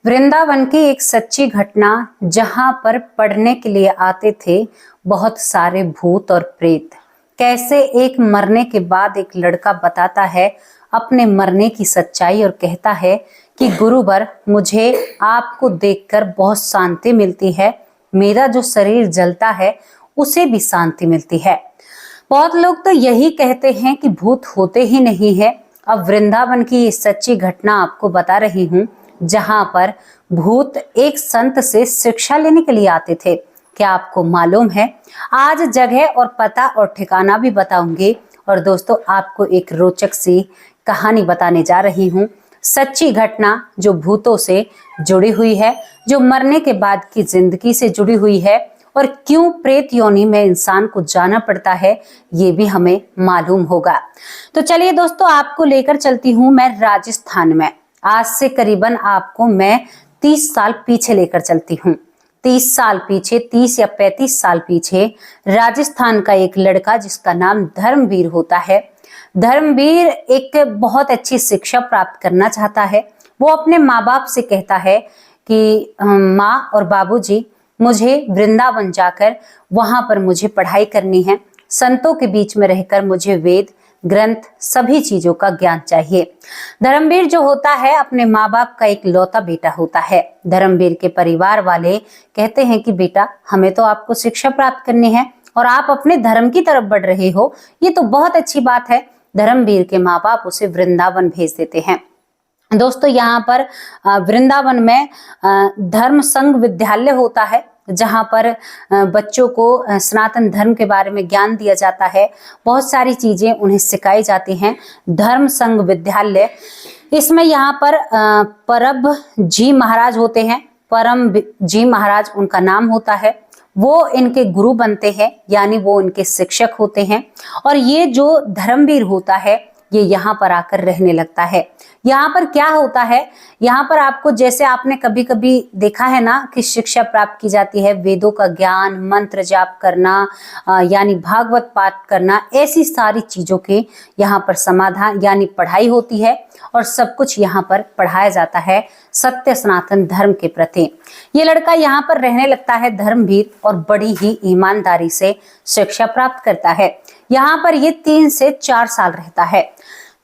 वृंदावन की एक सच्ची घटना जहां पर पढ़ने के लिए आते थे बहुत सारे भूत और प्रेत। कैसे एक मरने के बाद एक लड़का बताता है अपने मरने की सच्चाई और कहता है कि गुरुवर, मुझे आपको देखकर बहुत शांति मिलती है, मेरा जो शरीर जलता है उसे भी शांति मिलती है। बहुत लोग तो यही कहते हैं कि भूत होते ही नहीं है। अब वृंदावन की ये सच्ची घटना आपको बता रही हूँ, जहां पर भूत एक संत से शिक्षा लेने के लिए आते थे। क्या आपको मालूम है? आज जगह और पता और ठिकाना भी बताऊंगी। और दोस्तों, आपको एक रोचक सी कहानी बताने जा रही हूँ, सच्ची घटना जो भूतों से जुड़ी हुई है, जो मरने के बाद की जिंदगी से जुड़ी हुई है, और क्यों प्रेत योनि में इंसान को जाना पड़ता है ये भी हमें मालूम होगा। तो चलिए दोस्तों, आपको लेकर चलती हूँ मैं राजस्थान में। आज से करीबन आपको मैं 30 साल पीछे लेकर चलती हूँ। 30 साल पीछे, 30 या 35 साल पीछे, राजस्थान का एक लड़का जिसका नाम धर्मवीर होता है। धर्मवीर एक बहुत अच्छी शिक्षा प्राप्त करना चाहता है। वो अपने माँ बाप से कहता है कि माँ और बाबूजी, मुझे वृंदावन जाकर वहां पर मुझे पढ़ाई करनी है। संतों के बीच में रहकर मुझे वेद ग्रंथ सभी चीजों का ज्ञान चाहिए। धर्मवीर जो होता है अपने माँ बाप का एक लौता बेटा होता है। धर्मवीर के परिवार वाले कहते हैं कि बेटा, हमें तो आपको शिक्षा प्राप्त करनी है और आप अपने धर्म की तरफ बढ़ रहे हो, ये तो बहुत अच्छी बात है। धर्मवीर के माँ बाप उसे वृंदावन भेज देते हैं। दोस्तों, यहाँ पर वृंदावन में धर्म संघ विद्यालय होता है, जहाँ पर बच्चों को सनातन धर्म के बारे में ज्ञान दिया जाता है। बहुत सारी चीजें उन्हें सिखाई जाती हैं। धर्म संघ विद्यालय, इसमें यहाँ पर परब जी महाराज होते हैं। परम जी महाराज उनका नाम होता है। वो इनके गुरु बनते हैं, यानी वो इनके शिक्षक होते हैं। और ये जो धर्मवीर होता है ये यहाँ पर आकर रहने लगता है। यहाँ पर क्या होता है, यहाँ पर आपको, जैसे आपने कभी कभी देखा है ना कि शिक्षा प्राप्त की जाती है, वेदों का ज्ञान, मंत्र जाप करना, यानी भागवत पाठ करना, ऐसी सारी चीजों के यहाँ पर समाधान यानी पढ़ाई होती है। और सब कुछ यहाँ पर पढ़ाया जाता है सत्य सनातन धर्म के प्रति। ये लड़का यहाँ पर रहने लगता है धर्मवीर, और बड़ी ही ईमानदारी से शिक्षा प्राप्त करता है। यहाँ पर ये 3 से 4 साल रहता है।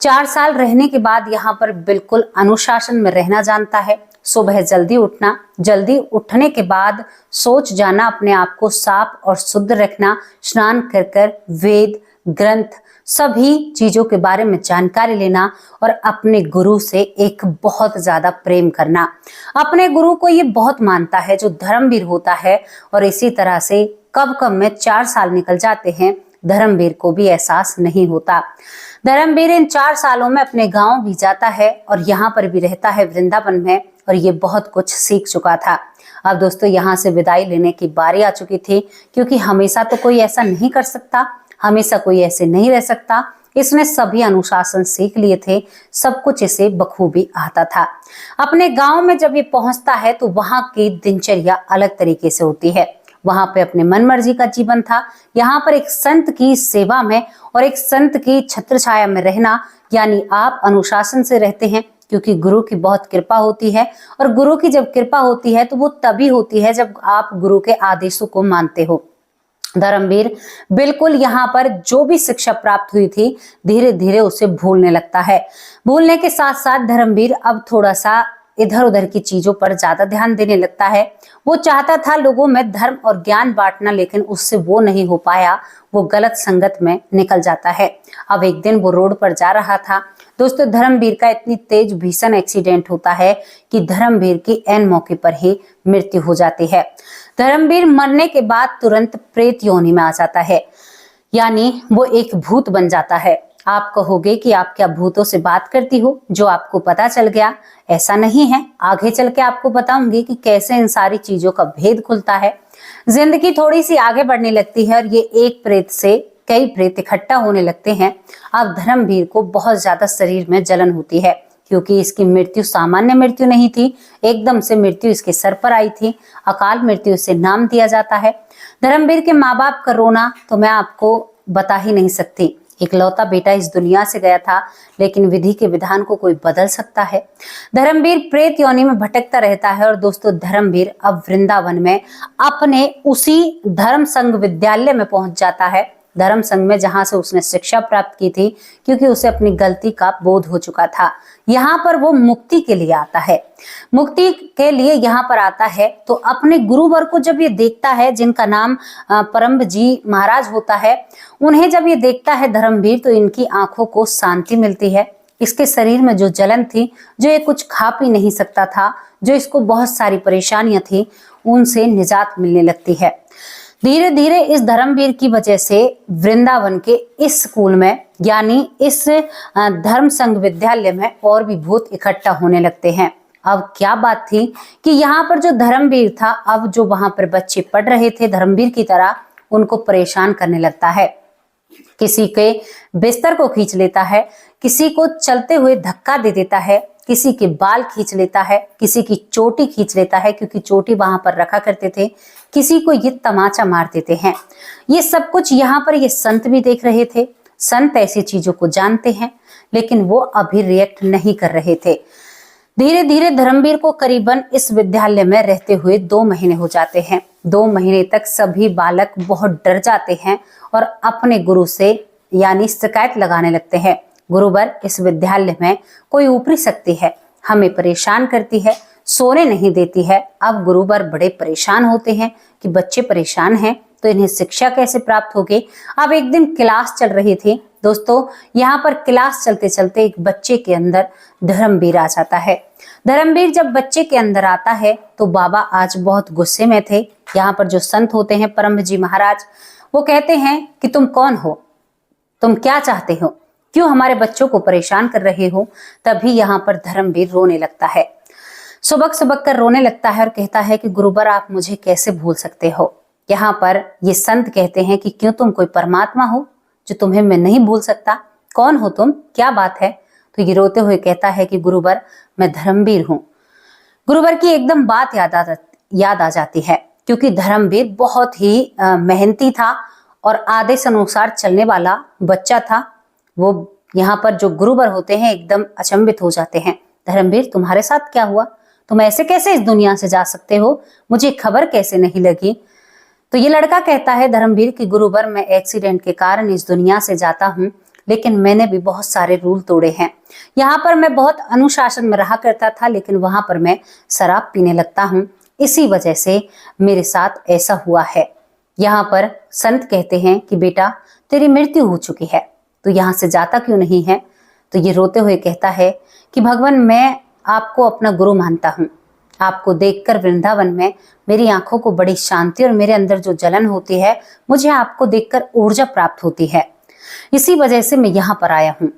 4 साल रहने के बाद यहाँ पर बिल्कुल अनुशासन में रहना जानता है। सुबह जल्दी उठना, जल्दी उठने के बाद सोच जाना, अपने आप को साफ और शुद्ध रखना, स्नान कर कर वेद ग्रंथ सभी चीजों के बारे में जानकारी लेना, और अपने गुरु से एक बहुत ज्यादा प्रेम करना। अपने गुरु को ये बहुत मानता है जो धर्मवीर होता है। और इसी तरह से कब कब में 4 साल निकल जाते हैं, धर्मवीर को भी एहसास नहीं होता। धर्मवीर इन 4 सालों में अपने गांव भी जाता है और यहाँ पर भी रहता है वृंदावन में, और ये बहुत कुछ सीख चुका था। अब दोस्तों, यहाँ से विदाई लेने की बारी आ चुकी थी, क्योंकि हमेशा तो कोई ऐसा नहीं कर सकता, हमेशा कोई ऐसे नहीं रह सकता। इसने सभी अनुशासन सीख लिए थे, सब कुछ इसे बखूबी आता था। अपने गांव में जब ये पहुंचता है तो वहां की दिनचर्या अलग तरीके से होती है। वहां पे अपने मन मर्जी का जीवन था। यहाँ पर एक संत की सेवा में और एक संत की छत्र छाया में रहना, यानी आप अनुशासन से रहते हैं, क्योंकि गुरु की बहुत कृपा होती है। और गुरु की जब कृपा होती है तो वो तभी होती है जब आप गुरु के आदेशों को मानते हो। धर्मवीर बिल्कुल यहाँ पर जो भी शिक्षा प्राप्त हुई थी धीरे धीरे उसे भूलने लगता है। भूलने के साथ साथ धर्मवीर अब थोड़ा सा इधर उधर की चीजों पर ज्यादा ध्यान देने लगता है। वो चाहता था लोगों में धर्म और ज्ञान बांटना, लेकिन उससे वो नहीं हो पाया। वो गलत संगत में निकल जाता है। अब एक दिन वो रोड पर जा रहा था। दोस्तों, धर्मवीर का इतनी तेज भीषण एक्सीडेंट होता है कि धर्मवीर की ऐन मौके पर ही मृत्यु हो जाती है। धर्मवीर मरने के बाद तुरंत प्रेत योनि में आ जाता है, यानी वो एक भूत बन जाता है। आप कहोगे कि आप क्या भूतों से बात करती हो, जो आपको पता चल गया? ऐसा नहीं है, आगे चल के आपको बताऊंगी कि कैसे इन सारी चीजों का भेद खुलता है। जिंदगी थोड़ी सी आगे बढ़ने लगती है और ये एक प्रेत से कई प्रेत इकट्ठा होने लगते हैं। अब धर्मवीर को बहुत ज्यादा शरीर में जलन होती है, क्योंकि इसकी मृत्यु सामान्य मृत्यु नहीं थी, एकदम से मृत्यु इसके सर पर आई थी। अकाल मृत्यु से नाम दिया जाता है। धर्मवीर के माँ बाप का रोना तो मैं आपको बता ही नहीं सकती। इकलौता बेटा इस दुनिया से गया था, लेकिन विधि के विधान को कोई बदल सकता है। धर्मवीर प्रेत योनि में भटकता रहता है और दोस्तों धर्मवीर अब वृंदावन में अपने उसी धर्म संघ विद्यालय में पहुंच जाता है, धर्म संघ में जहां से उसने शिक्षा प्राप्त की थी, क्योंकि उसे अपनी गलती का बोध हो चुका था। यहाँ पर वो मुक्ति के लिए आता है, मुक्ति के लिए यहाँ पर आता है। तो अपने गुरुवर को जब ये देखता है, जिनका नाम परम जी महाराज होता है, उन्हें जब ये देखता है धर्मवीर, तो इनकी आंखों को शांति मिलती है। इसके शरीर में जो जलन थी, जो ये कुछ खा पी नहीं सकता था, जो इसको बहुत सारी परेशानियां थी, उनसे निजात मिलने लगती है। धीरे धीरे इस धर्मवीर की वजह से वृंदावन के इस स्कूल में, यानी इस धर्म संघ विद्यालय में और भी भूत इकट्ठा होने लगते हैं। अब क्या बात थी कि यहाँ पर जो धर्मवीर था, अब जो वहां पर बच्चे पढ़ रहे थे धर्मवीर की तरह, उनको परेशान करने लगता है। किसी के बिस्तर को खींच लेता है, किसी को चलते हुए धक्का दे देता है, किसी के बाल खींच लेता है, किसी की चोटी खींच लेता है, क्योंकि चोटी वहां पर रखा करते थे, किसी को ये तमाचा मार देते हैं। ये सब कुछ यहाँ पर ये संत भी देख रहे थे। संत ऐसी चीजों को जानते हैं, लेकिन वो अभी रिएक्ट नहीं कर रहे थे। धीरे धीरे धर्मवीर को करीबन इस विद्यालय में रहते हुए 2 महीने हो जाते हैं। 2 महीने तक सभी बालक बहुत डर जाते हैं और अपने गुरु से यानी शिकायत लगाने लगते हैं। गुरुवर, इस विद्यालय में कोई ऊपरी शक्ति है, हमें परेशान करती है, सोने नहीं देती है। अब गुरुवर बड़े परेशान होते हैं कि बच्चे परेशान हैं तो इन्हें शिक्षा कैसे प्राप्त होगी। अब एक दिन क्लास चल रही थी दोस्तों, यहाँ पर क्लास चलते चलते एक बच्चे के अंदर धर्मवीर आ जाता है। धर्मवीर जब बच्चे के अंदर आता है तो बाबा आज बहुत गुस्से में थे। यहाँ पर जो संत होते हैं परम जी महाराज, वो कहते हैं कि तुम कौन हो, तुम क्या चाहते हो, क्यों हमारे बच्चों को परेशान कर रहे हो। तभी यहाँ पर धर्मवीर रोने लगता है, सुबक सुबक कर रोने लगता है और कहता है कि गुरुवर, आप मुझे कैसे भूल सकते हो। यहाँ पर ये संत कहते हैं कि क्यों, तुम कोई परमात्मा हो जो तुम्हें मैं नहीं भूल सकता, कौन हो तुम, क्या बात है। तो ये रोते हुए कहता है कि गुरुवर, मैं धर्मवीर हूँ। गुरुवर की एकदम बात याद आ जाती है, क्योंकि धर्मवीर बहुत ही मेहनती था और आदेश अनुसार चलने वाला बच्चा था। वो यहाँ पर जो गुरुवर होते हैं एकदम अचंभित हो जाते हैं। धर्मवीर, तुम्हारे साथ क्या हुआ, तुम ऐसे कैसे इस दुनिया से जा सकते हो, मुझे खबर कैसे नहीं लगी। तो ये लड़का कहता है धर्मवीर की गुरुवर, मैं एक्सीडेंट के कारण इस दुनिया से जाता हूँ, लेकिन मैंने भी बहुत सारे रूल तोड़े हैं। यहाँ पर मैं बहुत अनुशासन में रहा करता था, लेकिन वहां पर मैं शराब पीने लगता हूँ, इसी वजह से मेरे साथ ऐसा हुआ है। यहाँ पर संत कहते हैं कि बेटा, तेरी मृत्यु हो चुकी है, तो यहाँ से जाता क्यों नहीं है। तो ये रोते हुए कहता है कि भगवान, मैं आपको अपना गुरु मानता हूँ, आपको देखकर वृंदावन में मेरी आंखों को बड़ी शांति और मेरे अंदर जो जलन होती है, मुझे आपको देखकर ऊर्जा प्राप्त होती है, इसी वजह से मैं यहाँ पर आया हूँ।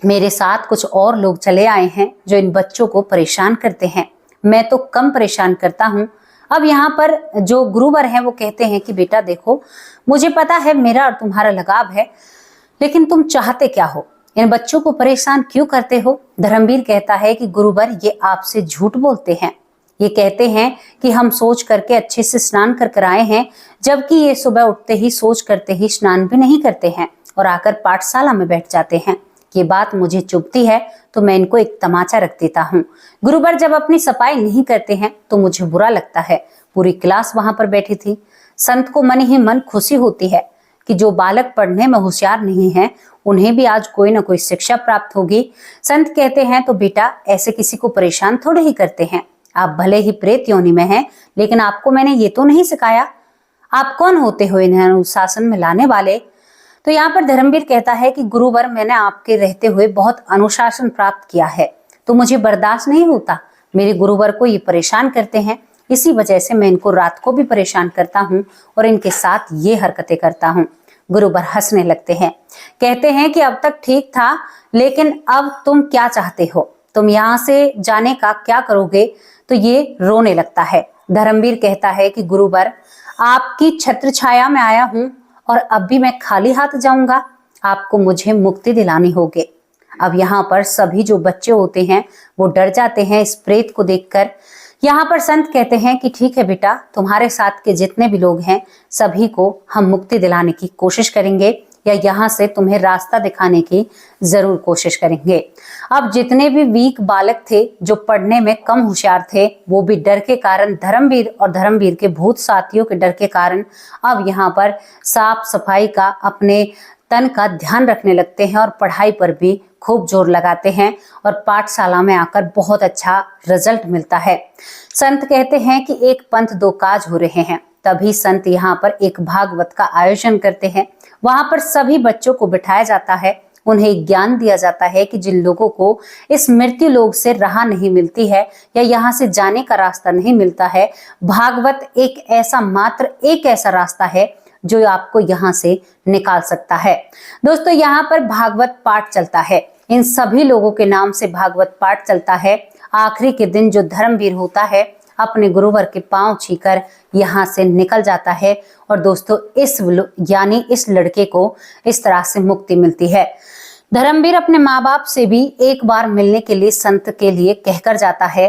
मेरे साथ कुछ और लोग चले आए हैं जो इन बच्चों को परेशान करते हैं, मैं तो कम परेशान करता हूँ। अब यहाँ पर जो गुरुवर हैं वो कहते हैं कि बेटा देखो, मुझे पता है मेरा और तुम्हारा लगाव है, लेकिन तुम चाहते क्या हो, इन बच्चों को परेशान क्यों करते हो। धर्मवीर कहता है कि गुरुवर, ये आपसे झूठ बोलते हैं, ये कहते हैं कि हम सोच करके अच्छे से स्नान कर आए हैं, जबकि ये सुबह उठते ही सोच करते ही स्नान भी नहीं करते हैं और आकर पाठशाला में बैठ जाते हैं। ये बात मुझे चुभती है तो मैं इनको एक तमाचा रख देता हूँ। गुरुवर जब अपनी सफाई नहीं करते हैं तो मुझे बुरा लगता है। पूरी क्लास वहां पर बैठी थी। संत को मन ही मन खुशी होती है कि जो बालक पढ़ने में होशियार नहीं है, उन्हें भी आज कोई ना कोई शिक्षा प्राप्त होगी। संत कहते हैं तो बेटा, ऐसे किसी को परेशान थोड़े ही करते हैं, आप भले ही प्रेत योनि में हैं, लेकिन आपको मैंने ये तो नहीं सिखाया, आप कौन होते हो इन्हें अनुशासन में लाने वाले। तो यहाँ पर धर्मवीर कहता है कि गुरुवर, मैंने आपके रहते हुए बहुत अनुशासन प्राप्त किया है, तो मुझे बर्दाश्त नहीं होता, मेरे गुरुवर को ये परेशान करते हैं, इसी वजह से मैं इनको रात को भी परेशान करता हूँ और इनके साथ ये हरकतें करता हूँ। गुरुवर हंसने लगते हैं, कहते हैं कि अब तक ठीक था, लेकिन अब तुम क्या चाहते हो, तुम यहाँ से जाने का क्या करोगे। तो ये रोने लगता है। धर्मवीर कहता है कि गुरुवर, आपकी छत्र छाया में आया हूँ और अब भी मैं खाली हाथ जाऊंगा, आपको मुझे मुक्ति दिलानी होगी। अब यहाँ पर सभी जो बच्चे होते हैं वो डर जाते हैं इस प्रेत को देखकर। यहाँ पर संत कहते हैं कि ठीक है बेटा, तुम्हारे साथ के जितने भी लोग हैं सभी को हम मुक्ति दिलाने की कोशिश करेंगे। या यहाँ से तुम्हें रास्ता दिखाने की जरूर कोशिश करेंगे। अब जितने भी वीक बालक थे, जो पढ़ने में कम होशियार थे, वो भी डर के कारण, धर्मवीर और धर्मवीर के भूत साथियों के डर के कारण अब यहाँ पर साफ सफाई का, अपने तन का ध्यान रखने लगते हैं और पढ़ाई पर भी खूब जोर लगाते हैं और पाठशाला में आकर बहुत अच्छा रिजल्ट मिलता है। संत कहते हैं कि एक पंथ दो काज हो रहे हैं। तभी संत यहाँ पर एक भागवत का आयोजन करते हैं। वहां पर सभी बच्चों को बिठाया जाता है, उन्हें ज्ञान दिया जाता है कि जिन लोगों को इस मृत्यु लोक से राह नहीं मिलती है या यहाँ से जाने का रास्ता नहीं मिलता है, भागवत एक ऐसा, मात्र एक ऐसा रास्ता है जो आपको यहाँ से निकाल सकता है। दोस्तों, यहाँ पर भागवत पाठ चलता है, इन सभी लोगों के नाम से भागवत पाठ चलता है। आखिरी के दिन जो धर्मवीर होता है अपने गुरुवर के पांव छूकर यहाँ से निकल जाता है और दोस्तों इस लड़के को इस तरह से मुक्ति मिलती है। धर्मवीर अपने माँ बाप से भी एक बार मिलने के लिए संत के लिए कहकर जाता है।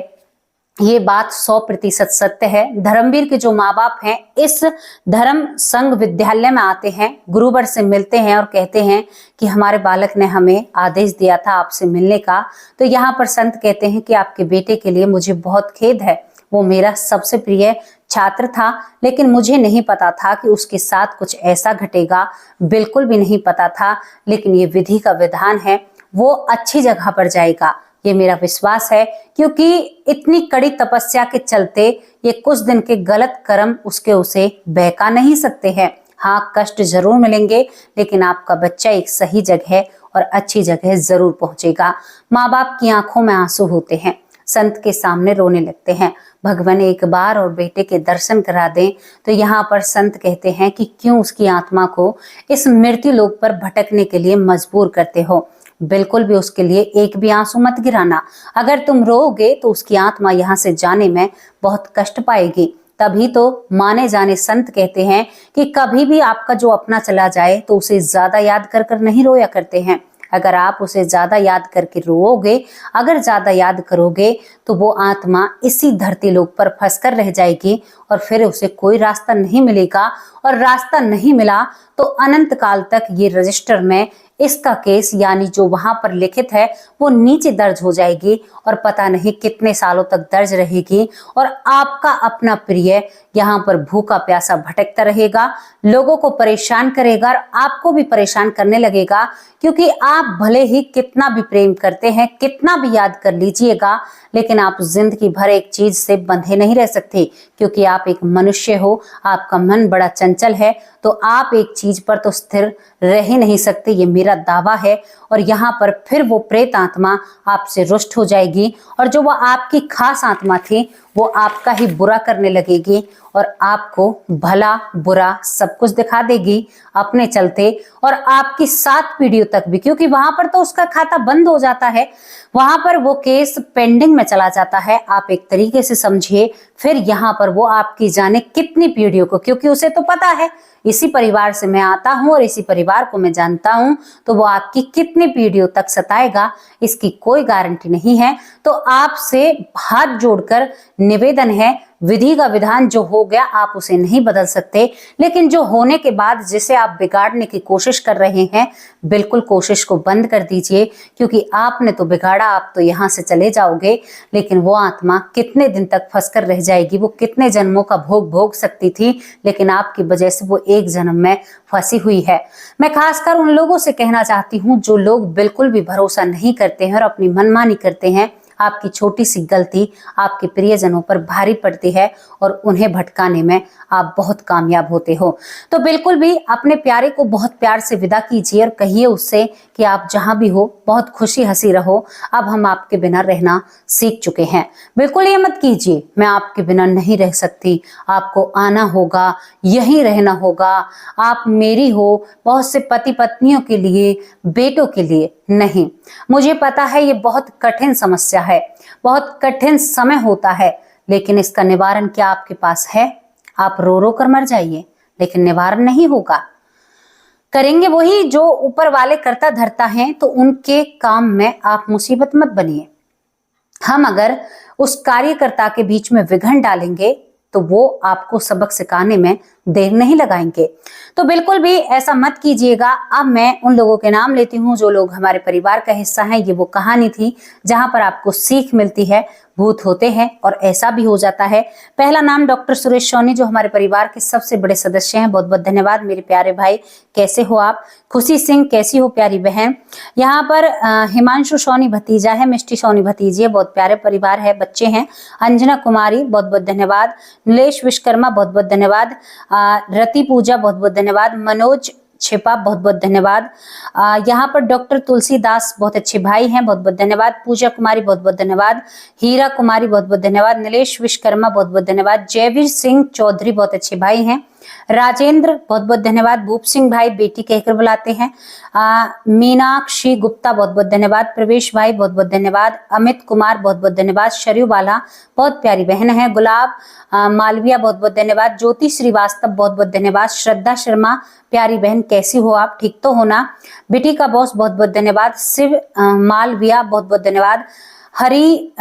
ये बात 100% सत्य है। धर्मवीर के जो माँ बाप हैं इस धर्म संघ विद्यालय में आते हैं, गुरुवर से मिलते हैं और कहते हैं कि हमारे बालक ने हमें आदेश दिया था आपसे मिलने का। तो यहाँ पर संत कहते हैं कि आपके बेटे के लिए मुझे बहुत खेद है, वो मेरा सबसे प्रिय छात्र था, लेकिन मुझे नहीं पता था कि उसके साथ कुछ ऐसा घटेगा, बिल्कुल भी नहीं पता था। लेकिन ये विधि का विधान है, वो अच्छी जगह पर जाएगा, ये मेरा विश्वास है, क्योंकि इतनी कड़ी तपस्या के चलते ये कुछ दिन के गलत कर्म उसे बहका नहीं सकते हैं। हाँ, कष्ट जरूर मिलेंगे, लेकिन आपका बच्चा एक सही जगह और अच्छी जगह जरूर पहुंचेगा। माँ बाप की आंखों में आंसू होते हैं, संत के सामने रोने लगते हैं। भगवान एक बार और बेटे के दर्शन करा दें। तो यहाँ पर संत कहते हैं कि क्यों उसकी आत्मा को इस मृत्यु लोक पर भटकने के लिए मजबूर करते हो। बिल्कुल भी उसके लिए एक भी आंसू मत गिराना। अगर तुम रोओगे तो उसकी आत्मा यहाँ से जाने में बहुत कष्ट पाएगी। तभी तो माने जाने संत कहते हैं कि कभी भी आपका जो अपना चला जाए तो उसे ज्यादा याद कर कर नहीं रोया करते हैं। अगर आप उसे ज्यादा याद करके रोओगे, अगर ज्यादा याद करोगे, तो वो आत्मा इसी धरती लोक पर फंसकर रह जाएगी और फिर उसे कोई रास्ता नहीं मिलेगा। और रास्ता नहीं मिला तो अनंत काल तक ये रजिस्टर में इसका केस, यानी जो वहां पर लिखित है, वो नीचे दर्ज हो जाएगी और पता नहीं कितने सालों तक दर्ज रहेगी। और आपका अपना प्रिय यहाँ पर भूखा प्यासा भटकता रहेगा, लोगों को परेशान करेगा और आपको भी परेशान करने लगेगा। क्योंकि आप भले ही कितना भी प्रेम करते हैं, कितना भी याद कर लीजिएगा, लेकिन आप जिंदगी भर एक चीज से बंधे नहीं रह सकते, क्योंकि आप एक मनुष्य हो, आपका मन बड़ा चंचल है, तो आप एक चीज पर तो स्थिर रह ही नहीं सकते, ये मेरा दावा है। और यहाँ पर फिर वो प्रेत आत्मा आपसे रुष्ट हो जाएगी और जो वो आपकी खास आत्मा थी वो आपका ही बुरा करने लगेगी और आपको भला बुरा सब कुछ दिखा देगी अपने चलते, और आपकी 7 पीढ़ियों तक भी, क्योंकि वहां पर तो उसका खाता बंद हो जाता है, वहां पर वो केस पेंडिंग में चला जाता है। आप एक तरीके से समझिए, फिर यहाँ पर वो आपकी जाने कितनी पीढ़ियों को, क्योंकि उसे तो पता है इसी परिवार से मैं आता हूं और इसी परिवार को मैं जानता हूं, तो वो आपकी कितनी पीढ़ियों तक सताएगा इसकी कोई गारंटी नहीं है। तो आपसे हाथ जोड़कर निवेदन है, विधि का विधान जो हो गया आप उसे नहीं बदल सकते, लेकिन जो होने के बाद जिसे आप बिगाड़ने की कोशिश कर रहे हैं, बिल्कुल कोशिश को बंद कर दीजिए, क्योंकि आपने तो बिगाड़ा, आप तो यहाँ से चले जाओगे, लेकिन वो आत्मा कितने दिन तक फंसकर रह जाएगी, वो कितने जन्मों का भोग भोग सकती थी, लेकिन आपकी वजह से वो एक जन्म में फंसी हुई है। मैं खासकर उन लोगों से कहना चाहती हूँ जो लोग बिल्कुल भी भरोसा नहीं करते हैं और अपनी मनमानी करते हैं। आपकी छोटी सी गलती आपके प्रियजनों पर भारी पड़ती है और उन्हें भटकाने में आप बहुत कामयाब होते हो। तो बिल्कुल भी अपने प्यारे को बहुत प्यार से विदा कीजिए और कहिए उससे कि आप जहां भी हो बहुत खुशी हंसी रहो, अब हम आपके बिना रहना सीख चुके हैं। बिल्कुल ये मत कीजिए मैं आपके बिना नहीं रह सकती, आपको आना होगा, यहीं रहना होगा, आप मेरी हो। बहुत से पति पत्नियों के लिए, बेटों के लिए नहीं। मुझे पता है ये बहुत कठिन समस्या है, बहुत कठिन समय होता है, लेकिन इसका निवारण क्या आपके पास है? आप रो रो कर मर जाइए, लेकिन निवारण नहीं होगा। करेंगे वही जो ऊपर वाले करता धरता हैं, तो उनके काम में आप मुसीबत मत बनिए। हम अगर उस कार्यकर्ता के बीच में विघन डालेंगे तो वो आपको सबक सिखाने में देर नहीं लगाएंगे। तो बिल्कुल भी ऐसा मत कीजिएगा। अब मैं उन लोगों के नाम लेती हूँ जो लोग हमारे परिवार का हिस्सा हैं। ये वो कहानी थी जहां पर आपको सीख मिलती है, भूत होते हैं और ऐसा भी हो जाता है। पहला नाम डॉक्टर सुरेश सोनी, जो हमारे परिवार के सबसे बड़े सदस्य हैं। बहुत बहुत धन्यवाद मेरे प्यारे भाई, कैसे हो आप? खुशी सिंह, कैसी हो प्यारी बहन? यहाँ पर हिमांशु सोनी भतीजा है, मिष्टी सोनी भतीजी है, बहुत प्यारे परिवार है, बच्चे हैं। अंजना कुमारी, बहुत बहुत धन्यवाद। नीलेश विश्वकर्मा, बहुत बहुत धन्यवाद। रति पूजा, बहुत बहुत धन्यवाद। मनोज छिपा, बहुत बहुत धन्यवाद। यहाँ पर डॉक्टर तुलसीदास, बहुत अच्छे भाई हैं, बहुत बहुत धन्यवाद। पूजा कुमारी, बहुत बहुत धन्यवाद। हीरा कुमारी, बहुत बहुत धन्यवाद। नीलेश विश्वकर्मा, बहुत बहुत धन्यवाद। जयवीर सिंह चौधरी, बहुत अच्छे भाई हैं। राजेंद्र, बहुत बहुत धन्यवाद। भूप सिंह भाई बेटी कहकर बुलाते हैं। मीनाक्षी गुप्ता, बहुत बहुत धन्यवाद। प्रवेश भाई, बहुत बहुत धन्यवाद। अमित कुमार, बहुत बहुत धन्यवाद। शरयू बाला, बहुत प्यारी बहन है। गुलाब मालविया, बहुत बहुत धन्यवाद। ज्योति श्रीवास्तव, बहुत बहुत धन्यवाद। श्रद्धा शर्मा, प्यारी बहन कैसी हो आप? ठीक तो हो ना? बेटी का बॉस, बहुत बहुत धन्यवाद। शिव मालविया, बहुत बहुत धन्यवाद। हरी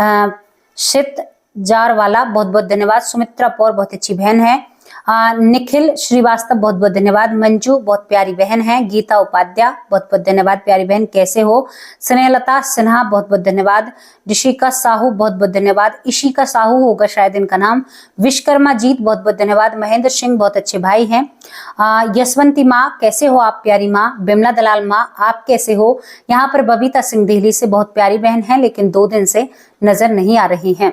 शित जारवाला, बहुत बहुत धन्यवाद। सुमित्रा पौर, बहुत अच्छी बहन है। निखिल श्रीवास्तव, बहुत बहुत धन्यवाद। मंजू, बहुत प्यारी बहन है। गीता उपाध्याय, बहुत बहुत धन्यवाद प्यारी बहन, कैसे हो? स्नेहलता सिन्हा, बहुत बहुत धन्यवाद। ऋषिका साहू, बहुत बहुत धन्यवाद। इशिका साहू होगा शायद इनका नाम। विश्वकर्मा जीत, बहुत बहुत धन्यवाद। महेंद्र सिंह, बहुत अच्छे भाई हैं। यशवंती माँ, कैसे हो आप प्यारी माँ? बिमला दलाल माँ, आप कैसे हो? यहाँ पर बबीता सिंह दिल्ली से, बहुत प्यारी बहन है लेकिन 2 दिन से नजर नहीं आ रही है।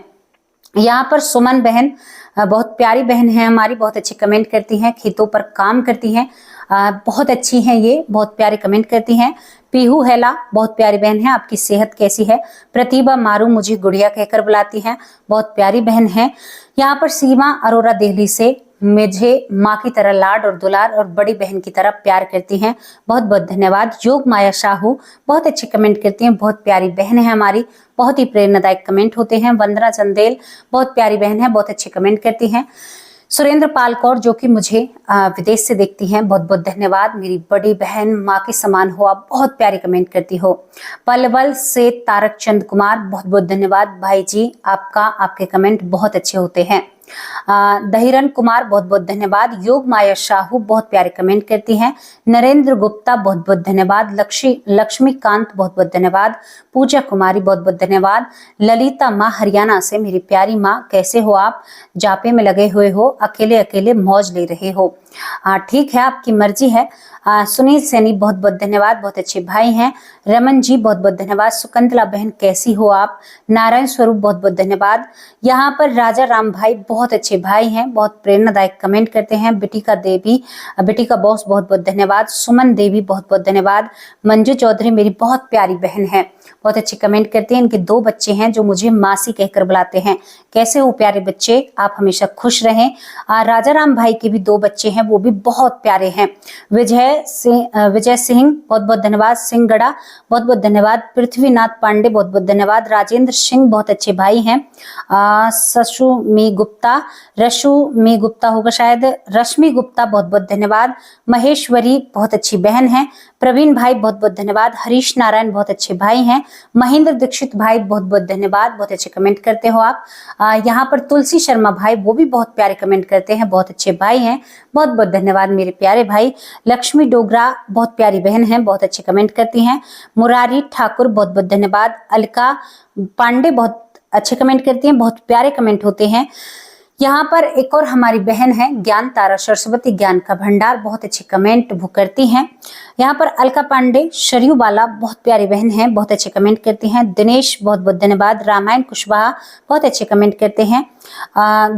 यहाँ पर सुमन बहन, बहुत प्यारी बहन है हमारी, बहुत अच्छी कमेंट करती हैं, खेतों पर काम करती हैं, बहुत अच्छी हैं ये, बहुत प्यारे कमेंट करती हैं। पीहू हेला, बहुत प्यारी बहन है, आपकी सेहत कैसी है? प्रतिभा मारू, मुझे गुड़िया कहकर बुलाती हैं, बहुत प्यारी बहन है। यहाँ पर सीमा अरोरा दिल्ली से, मुझे माँ की तरह लाड और दुलार और बड़ी बहन की तरह प्यार करती हैं, बहुत बहुत धन्यवाद। योग माया साहू, बहुत अच्छी कमेंट करती हैं, बहुत प्यारी बहन है हमारी, बहुत ही प्रेरणादायक कमेंट होते हैं। वंदना चंदेल, बहुत प्यारी बहन है, बहुत अच्छी कमेंट करती हैं। सुरेंद्र पाल कौर, जो कि मुझे विदेश से देखती हैं, बहुत बहुत धन्यवाद। मेरी बड़ी बहन, माँ के समान हो आप, बहुत प्यारी कमेंट करती हो। पलवल से तारक चंद कुमार, बहुत बहुत धन्यवाद भाई जी, आपके कमेंट बहुत अच्छे होते हैं। दहिरन कुमार, बहुत बहुत धन्यवाद। योग माया साहू, बहुत प्यारे कमेंट करती हैं। नरेंद्र गुप्ता, बहुत बहुत धन्यवाद। लक्ष्मीकांत, बहुत बहुत धन्यवाद। पूजा कुमारी, बहुत बहुत धन्यवाद। ललिता माँ हरियाणा से, मेरी प्यारी माँ कैसे हो आप? जापे में लगे हुए हो, अकेले अकेले मौज ले रहे हो। ठीक है, आपकी मर्जी है। सुनील सैनी, बहुत बहुत धन्यवाद, बहुत अच्छे भाई हैं। रमन जी, बहुत बहुत धन्यवाद। सुकंतला बहन, कैसी हो आप? नारायण स्वरूप, बहुत बहुत धन्यवाद। यहाँ पर राजा राम भाई, बहुत अच्छे भाई हैं, बहुत प्रेरणादायक कमेंट करते हैं। बेटी का बॉस, बहुत बहुत धन्यवाद। सुमन देवी, बहुत बहुत धन्यवाद। मंजू चौधरी, मेरी बहुत प्यारी बहन है, बहुत अच्छी कमेंट करते हैं। इनके 2 बच्चे हैं जो मुझे मासी कहकर बुलाते हैं। कैसे हो प्यारे बच्चे? आप हमेशा खुश रहें। राजा राम भाई के भी 2 बच्चे हैं, वो भी बहुत प्यारे हैं। विजय सिंह, बहुत बहुत धन्यवाद। सिंहगड़ा, बहुत बहुत धन्यवाद। पृथ्वीनाथ पांडे, बहुत बहुत धन्यवाद। राजेंद्र सिंह, बहुत अच्छे भाई हैं। रश्मि गुप्ता होगा शायद, रश्मि गुप्ता, बहुत बहुत धन्यवाद। महेश्वरी, बहुत अच्छी बहन है। प्रवीण भाई, बहुत बहुत धन्यवाद। हरीश नारायण, बहुत अच्छे भाई हैं। महेंद्र दीक्षित भाई, बहुत बहुत धन्यवाद, बहुत अच्छे कमेंट करते हो आप। यहाँ पर तुलसी शर्मा भाई, वो भी बहुत प्यारे कमेंट करते हैं, बहुत अच्छे भाई हैं, बहुत बहुत धन्यवाद मेरे प्यारे भाई। लक्ष्मी डोगरा, बहुत प्यारी बहन है, बहुत अच्छे कमेंट करती हैं। मुरारी ठाकुर, बहुत बहुत धन्यवाद। अलका पांडे, बहुत अच्छे कमेंट करती हैं, बहुत प्यारे कमेंट होते हैं। यहाँ पर एक और हमारी बहन है ज्ञान तारा सरस्वती, ज्ञान का भंडार, बहुत अच्छे कमेंट वो करती हैं। यहाँ पर अलका पांडे, शरयू बाला, बहुत प्यारी बहन है, बहुत अच्छे कमेंट करती हैं। दिनेश, बहुत बहुत धन्यवाद। रामायण कुशवाहा, बहुत अच्छे कमेंट करते हैं।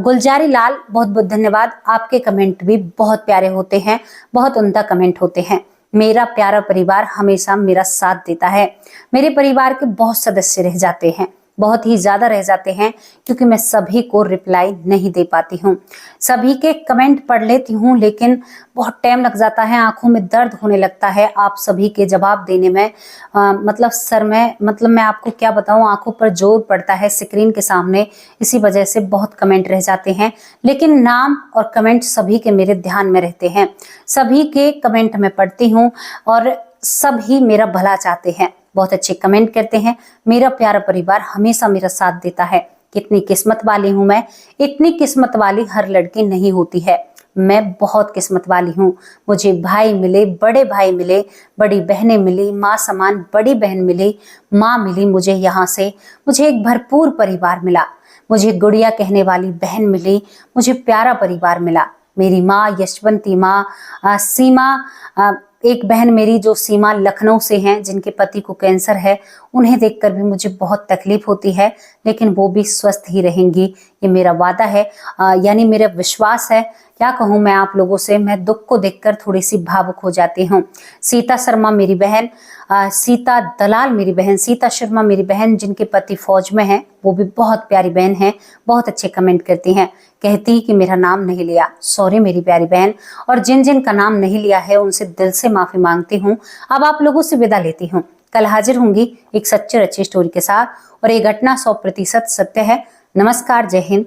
गुलजारी लाल, बहुत बहुत धन्यवाद, आपके कमेंट भी बहुत प्यारे होते हैं, बहुत उम्दा कमेंट होते हैं। मेरा प्यारा परिवार हमेशा मेरा साथ देता है। मेरे परिवार के बहुत सदस्य रह जाते हैं, बहुत ही ज्यादा रह जाते हैं, क्योंकि मैं सभी को रिप्लाई नहीं दे पाती हूँ। सभी के कमेंट पढ़ लेती हूँ लेकिन बहुत टाइम लग जाता है, आंखों में दर्द होने लगता है आप सभी के जवाब देने में। मैं आपको क्या बताऊँ, आंखों पर जोर पड़ता है स्क्रीन के सामने, इसी वजह से बहुत कमेंट रह जाते हैं। लेकिन नाम और कमेंट सभी के मेरे ध्यान में रहते हैं, सभी के कमेंट मैं पढ़ती हूँ और सभी मेरा भला चाहते हैं, बहुत अच्छे कमेंट करते हैं। मेरा प्यारा परिवार हमेशा मेरा साथ देता है। कितनी किस्मत वाली हूं मैं, इतनी किस्मत वाली हर लड़की नहीं होती है। मैं बहुत किस्मत वाली हूँ। मुझे भाई मिले, बड़े भाई मिले, बड़ी बहनें मिली, माँ समान बड़ी बहन मिली, माँ मिली मुझे यहाँ से, मुझे एक भरपूर परिवार मिला, मुझे गुड़िया कहने वाली बहन मिली, मुझे प्यारा परिवार मिला। मेरी माँ यशवंती, माँ सीमा, एक बहन मेरी जो सीमा लखनऊ से हैं, जिनके पति को कैंसर है, उन्हें देखकर भी मुझे बहुत तकलीफ होती है, लेकिन वो भी स्वस्थ ही रहेंगी, ये मेरा वादा है, यानी मेरा विश्वास है। क्या कहूँ मैं आप लोगों से, मैं दुख को देखकर थोड़ी सी भावुक हो जाती हूँ। सीता शर्मा मेरी बहन, सीता दलाल मेरी बहन, सीता शर्मा मेरी बहन जिनके पति फौज में हैं, वो भी बहुत प्यारी बहन है, बहुत अच्छे कमेंट करती हैं, कहती कि मेरा नाम नहीं लिया। सॉरी मेरी प्यारी बहन, और जिन जिन का नाम नहीं लिया है उनसे दिल से माफी मांगती हूँ। अब आप लोगों से विदा लेती हूँ। कल हाजिर होंगी एक सच्चे अच्छी स्टोरी के साथ, और ये घटना 100% सत्य है। नमस्कार, जय हिंद,